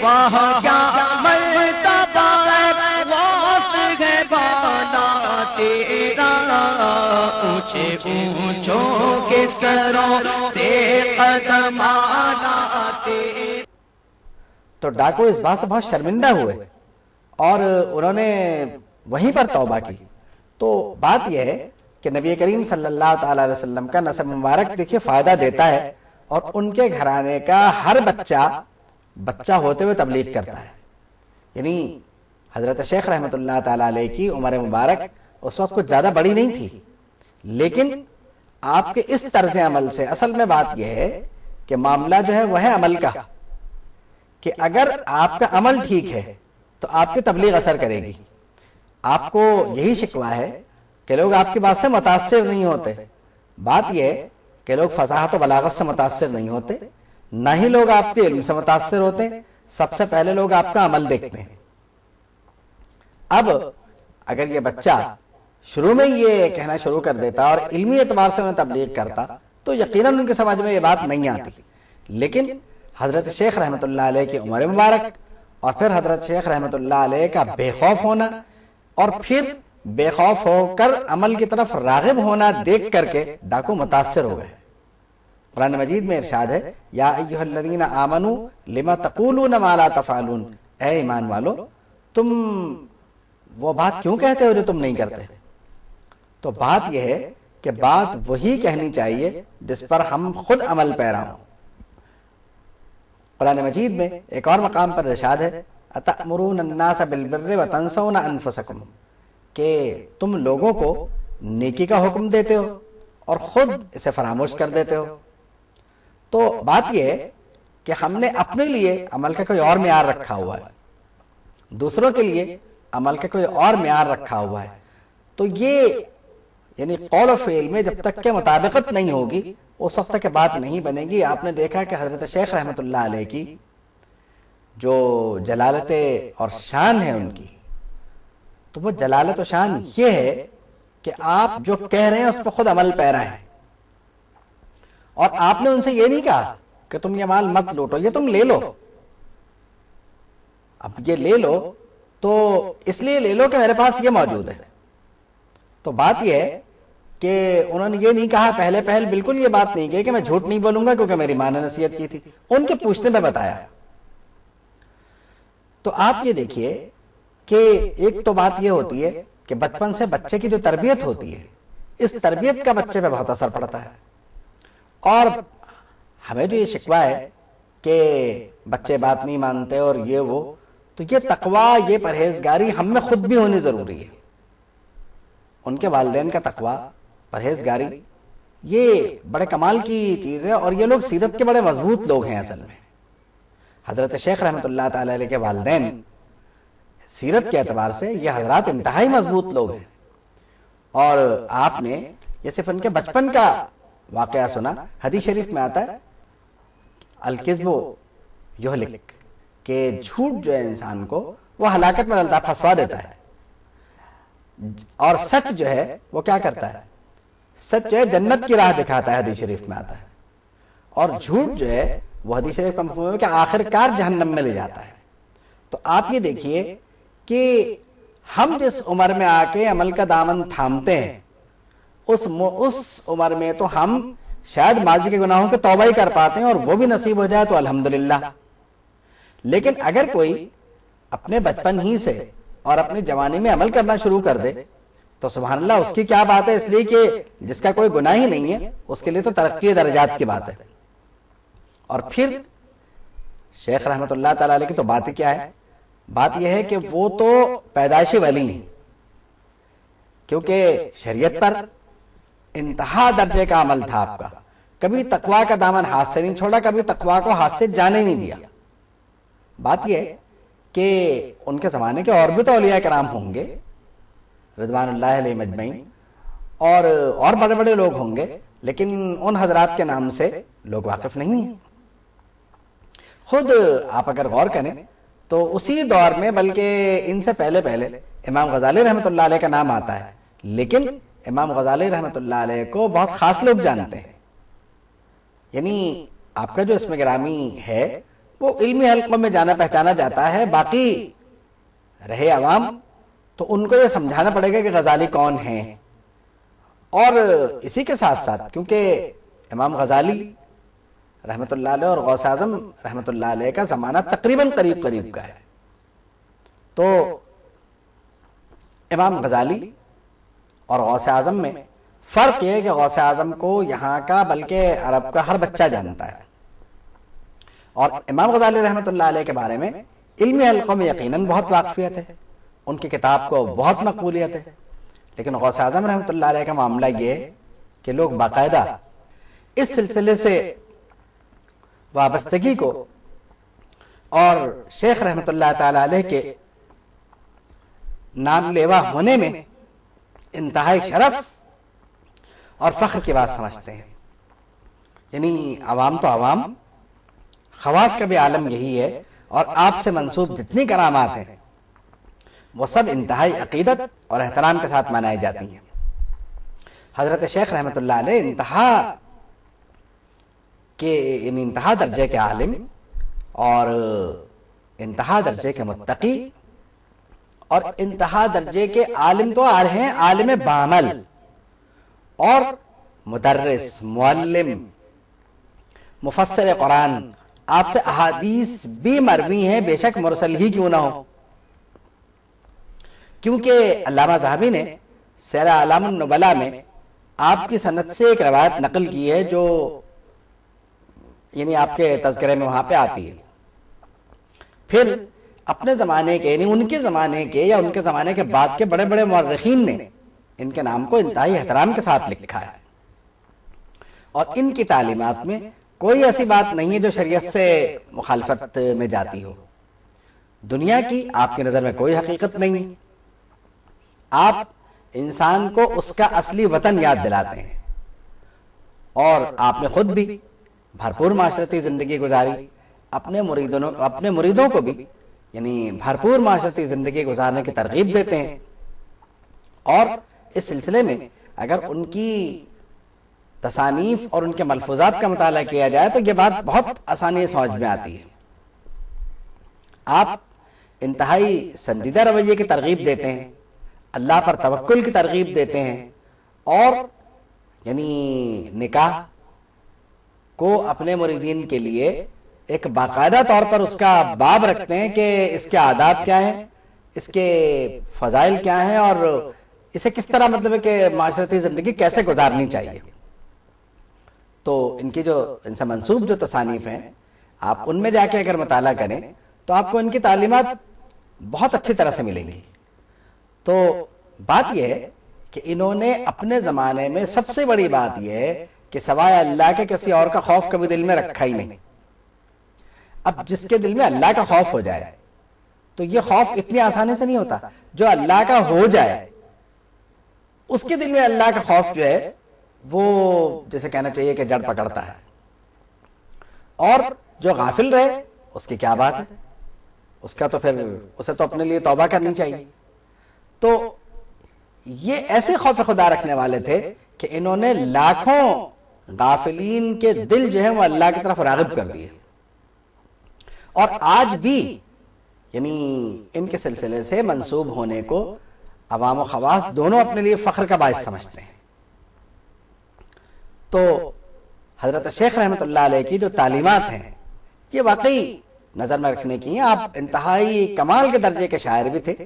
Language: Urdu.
وہاں کیا مرتبہ غوث ہے بانا تیرا، اونچے اونچوں کے سروں سے قدم آنا تیرا۔ تو ڈاکو اس بات سے بہت شرمندہ ہوئے اور انہوں نے وہیں پر توبہ کی۔ تو بات یہ ہے کہ نبی کریم صلی اللہ تعالی علیہ وسلم کا نسب مبارک دیکھیے فائدہ دیتا ہے، اور ان کے گھرانے کا ہر بچہ ہوتے ہوئے تبلیغ کرتا ہے۔ یعنی حضرت شیخ رحمۃ اللہ تعالی علیہ کی عمر مبارک اس وقت کچھ زیادہ بڑی نہیں تھی، لیکن آپ کے اس طرز عمل سے اصل میں بات یہ ہے کہ معاملہ جو ہے وہ ہے عمل کا، کہ اگر آپ کا عمل ٹھیک ہے تو آپ کی تبلیغ اثر کرے گی۔ آپ کو یہی شکوہ ہے کہ لوگ آپ کی بات سے متاثر نہیں ہوتے۔ بات یہ ہے کہ لوگ فصاحت و بلاغت سے متاثر نہیں ہوتے، نہ ہی لوگ آپ کے علم سے متاثر ہوتے، سب سے پہلے لوگ آپ کا عمل دیکھتے ہیں۔ اب اگر یہ بچہ شروع میں یہ کہنا شروع کر دیتا اور علمی اعتبار سے انہیں تبلیغ کرتا تو یقیناً ان کے سمجھ میں یہ بات نہیں آتی، لیکن حضرت شیخ رحمۃ اللہ علیہ کی عمر مبارک اور پھر حضرت شیخ رحمۃ اللہ علیہ کا بے خوف ہونا اور پھر بے خوف ہو کر عمل کی طرف راغب ہونا دیکھ کر کے ڈاکو متاثر ہو گئے۔ قرآن مجید میں ارشاد ہے یا ایھا الذین آمنوا لما تقولون ما لا تفعلون، اے ایمان والو تم وہ بات کیوں کہتے ہو جو تم نہیں کرتے؟ تو بات یہ ہے کہ بات وہی کہنی چاہیے جس پر ہم خود عمل پیرا ہوں۔ قرآن مجید میں ایک اور مقام پر ارشاد ہے اتأمرون الناس بالبر وتنسون انفسکم، کہ تم لوگوں کو نیکی کا حکم دیتے ہو اور خود اسے فراموش کر دیتے ہو۔ تو بات یہ ہے کہ ہم نے اپنے لیے عمل کا کوئی اور معیار رکھا ہوا ہے، دوسروں کے لیے عمل کا کوئی اور معیار رکھا ہوا ہے، تو یہ یعنی قول و فعل میں جب تک کہ مطابقت نہیں ہوگی اس وقت تک بات نہیں بنے گی۔ آپ نے دیکھا کہ حضرت شیخ رحمۃ اللہ علیہ کی جو جلالت اور شان ہے ان کی، تو وہ جلالت و شان یہ ہے کہ آپ جو کہہ رہے ہیں اس پر خود عمل پیرا ہے، اور آپ نے ان سے یہ نہیں کہا کہ تم یہ مال مت لوٹو، یہ تم لے لو، اب یہ لے لو تو اس لیے لے لو کہ میرے پاس یہ موجود ہے۔ تو بات یہ ہے کہ انہوں نے یہ نہیں کہا پہلے بالکل یہ بات نہیں کہی کہ میں جھوٹ نہیں بولوں گا کیونکہ میری ماں نے نصیحت کی تھی، ان کے پوچھنے پہ بتایا۔ تو آپ یہ دیکھیے کہ ایک تو بات یہ ہوتی ہے کہ بچپن سے بچے کی جو تربیت ہوتی ہے اس تربیت کا بچے پہ بہت اثر پڑتا ہے، اور ہمیں جو یہ شکوہ ہے کہ بچے بات نہیں مانتے اور یہ وہ، تو یہ تقویٰ یہ پرہیزگاری ہم میں خود بھی ہونی ضروری ہے۔ ان کے والدین کا تقویٰ پرہیزگاری یہ بڑے کمال کی چیز ہے، اور یہ لوگ سیرت کے بڑے مضبوط لوگ ہیں اصل میں۔ حضرت شیخ رحمۃ اللہ تعالی علیہ کے والدین سیرت کے اعتبار سے یہ حضرات انتہائی مضبوط لوگ ہیں، اور آپ نے یہ صرف ان کے بچپن کا واقعہ سنا۔ حدیث شریف میں آتا ہے الکذب یہلک، کہ جھوٹ جو ہے انسان کو وہ ہلاکت میں ڈالتا، پھنسوا دیتا ہے، اور سچ جو ہے وہ کیا کرتا ہے، سچ جو ہے جنت کی راہ دکھاتا ہے، حدیث شریف میں آتا ہے، اور جھوٹ جو ہے وہ حدیث شریف کا مفہوم ہے کہ آخر کار جہنم میں لے جاتا ہے۔ تو آپ یہ دیکھیے کہ ہم جس عمر میں آ کے عمل کا دامن تھامتے ہیں اس عمر میں تو ہم شاید ماضی کے گناہوں کے توبہ ہی کر پاتے ہیں، اور وہ بھی نصیب ہو جائے تو الحمدللہ۔ لیکن اگر کوئی اپنے بچپن ہی سے اور اپنی جوانی میں عمل کرنا شروع کر دے تو سبحان اللہ اس کی کیا بات ہے، اس لیے کہ جس کا کوئی گناہ ہی نہیں ہے اس کے لیے تو ترقی درجات کی بات ہے۔ اور پھر شیخ رحمۃ اللہ تعالی علیہ کی تو بات ہی کیا ہے، بات یہ ہے کہ وہ تو پیدائشی ولی ہیں، کیونکہ شریعت پر انتہا درجے کا عمل تھا آپ کا، کبھی تقویٰ کا دامن ہاتھ سے نہیں چھوڑا، کبھی تقویٰ کو ہاتھ سے جانے نہیں دیا۔ بات یہ ہے کہ ان کے زمانے کے اور بھی تو اولیاء کرام ہوں گے رضوان اللہ علیہ مجمعین، اور بڑے بڑے لوگ ہوں گے، لیکن ان حضرات کے نام سے لوگ واقف نہیں ہیں۔ خود آپ اگر غور کریں تو اسی دور میں بلکہ ان سے پہلے امام غزالی رحمۃ اللہ علیہ کا نام آتا ہے، لیکن امام غزالی رحمۃ اللہ علیہ کو بہت خاص لوگ جانتے ہیں۔ یعنی آپ کا جو اسم گرامی ہے وہ علمی حلقوں میں جانا پہچانا جاتا ہے، باقی رہے عوام تو ان کو یہ سمجھانا پڑے گا کہ غزالی کون ہیں۔ اور اسی کے ساتھ ساتھ کیونکہ امام غزالی رحمۃ اللہ علیہ اور غوث اعظم رحمۃ اللہ علیہ کا زمانہ تقریباً قریب قریب کا ہے، تو امام غزالی اور غوث اعظم میں فرق یہ ہے کہ غوث اعظم کو یہاں کا بلکہ عرب کا ہر بچہ جانتا ہے، اور امام غزالی رحمۃ اللہ علیہ کے بارے میں علمی حلقوں میں یقیناً بہت واقفیت ہے، ان کی کتاب کو بہت مقبولیت ہے، لیکن غوث اعظم رحمۃ اللہ علیہ کا معاملہ یہ ہے کہ لوگ باقاعدہ اس سلسلے سے وابستگی کو اور شیخ رحمۃ اللہ تعالی علیہ کے نام لیوا ہونے میں انتہائی شرف اور فخر کی بات سمجھتے ہیں۔ یعنی عوام تو عوام، خواص کا بھی عالم یہی ہے، اور آپ سے منسوب جتنی کرامات ہیں وہ سب انتہائی عقیدت اور احترام کے ساتھ منائی جاتی ہیں۔ حضرت شیخ رحمۃ اللہ علیہ انتہا درجے کے عالم اور انتہا درجے کے متقی اور انتہا درجے کے عالم تو آ رہے ہیں، عالم بعمل اور مدرس، معلم، مفسر قرآن، آپ سے احادیث بھی مروی ہیں، بے شک مرسل ہی کیوں نہ ہو، کیونکہ علامہ ذہبی نے سیر اعلام النبلاء میں آپ کی سند سے ایک روایت نقل کی ہے جو یعنی آپ کے تذکرے میں وہاں پہ آتی ہے۔ پھر اپنے زمانے کے یعنی ان کے زمانے کے یا ان کے زمانے کے بعد کے بڑے بڑے مورخین نے ان کے نام کو انتہائی احترام کے ساتھ لکھا ہے، اور ان کی تعلیمات میں کوئی ایسی بات نہیں ہے جو شریعت سے مخالفت میں جاتی ہو۔ دنیا کی آپ کی نظر میں کوئی حقیقت نہیں، آپ انسان کو اس کا اصلی وطن یاد دلاتے ہیں، اور آپ نے خود بھی بھرپور معاشرتی زندگی گزاری، اپنے مریدوں کو بھی یعنی بھرپور معاشرتی زندگی گزارنے کی ترغیب دیتے ہیں، اور اس سلسلے میں اگر ان کی تصانیف اور ان کے ملفوظات کا مطالعہ کیا جائے تو یہ بات بہت آسانی سے سمجھ میں آتی ہے۔ آپ انتہائی سنجیدہ رویے کی ترغیب دیتے ہیں، اللہ پر توکل کی ترغیب دیتے ہیں، اور یعنی نکاح کو اپنے مریدین کے لیے ایک باقاعدہ طور پر اس کا باب رکھتے ہیں کہ اس کے آداب کیا ہیں، اس کے فضائل کیا ہیں، اور اسے کس طرح مطلب ہے کہ معاشرتی زندگی کیسے گزارنی چاہیے۔ تو ان کی جو ان سے منسوب جو تصانیف ہیں، آپ ان میں جا کے اگر مطالعہ کریں تو آپ کو ان کی تعلیمات بہت اچھی طرح سے ملیں گی۔ تو بات یہ ہے کہ انہوں نے اپنے زمانے میں سب سے بڑی بات یہ ہے کہ سوائے اللہ کے کسی اور کا خوف کبھی دل میں رکھا ہی نہیں۔ اب جس کے دل میں اللہ کا خوف ہو جائے تو یہ خوف اتنی آسانی سے نہیں ہوتا، جو اللہ کا ہو جائے اس کے دل میں اللہ کا خوف جو ہے وہ جیسے کہنا چاہیے کہ جڑ پکڑتا ہے، اور جو غافل رہے اس کی کیا بات ہے، اس کا تو پھر اسے تو اپنے لیے توبہ کرنی چاہیے۔ تو یہ ایسے خوف خدا رکھنے والے تھے کہ انہوں نے لاکھوں غافلین کے دل جو ہے وہ اللہ کی طرف راغب کر دیے، اور آج بھی یعنی ان کے سلسلے سے منسوب ہونے کو عوام و خواص دونوں اپنے لیے فخر کا باعث سمجھتے ہیں۔ تو حضرت شیخ رحمۃ اللہ علیہ کی جو تعلیمات ہیں یہ واقعی نظر میں رکھنے کی ہیں۔ آپ انتہائی کمال کے درجے کے شاعر بھی تھے،